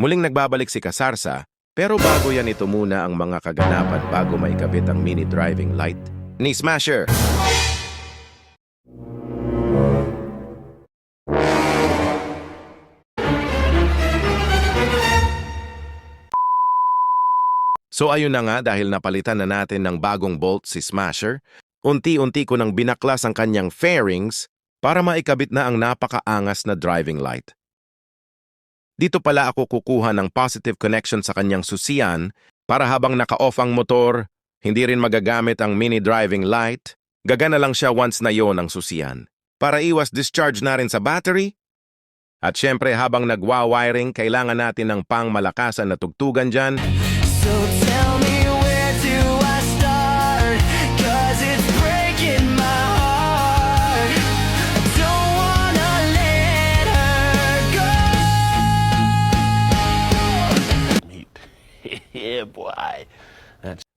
Muling nagbabalik si Kasarsa, pero bago yan ito muna ang mga kaganapan bago maikabit ang mini driving light ni Smasher. So ayun na nga, dahil napalitan na natin ng bagong bolt si Smasher, unti-unti ko nang binaklas ang kanyang fairings para maikabit na ang napakaangas na driving light. Dito pala ako kukuha ng positive connection sa kanyang susian para habang naka-off ang motor, hindi rin magagamit ang mini driving light, gagana lang siya once na yon ang susian. Para iwas discharge na rin sa battery. At syempre habang nagwa-wiring, kailangan natin ng pangmalakasan na tugtugan dyan. So tell me where do I start? 'Cause it's breaking my heart. I don't wanna let her go. Yeah, boy.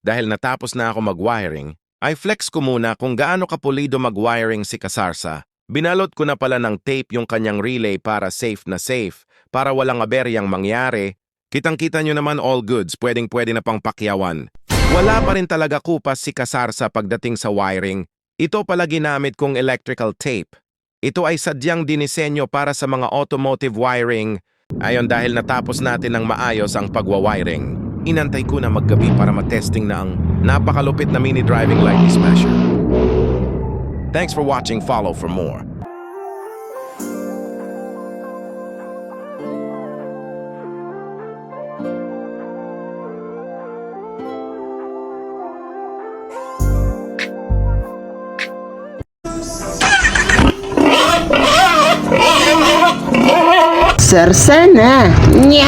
Dahil natapos na ako mag-wiring, ay flex ko muna kung gaano kapulido mag-wiring si Kasarsa. Binalot ko na pala ng tape yung kanyang relay para safe na safe, para walang aberyang mangyari. Kitang-kita nyo naman all goods, pwedeng-pwede na pang pakyawan. Wala pa rin talaga kupas si Kasarsa pagdating sa wiring. Ito pala ginamit kong electrical tape. Ito ay sadyang dinisenyo para sa mga automotive wiring. Ayon, dahil natapos natin ng maayos ang pagwa-wiring, inantay ko na maggabi para matesting na ang napakalupit na mini driving light ni Smasher. Thanks for watching. Follow for more. Sarsana. Nya!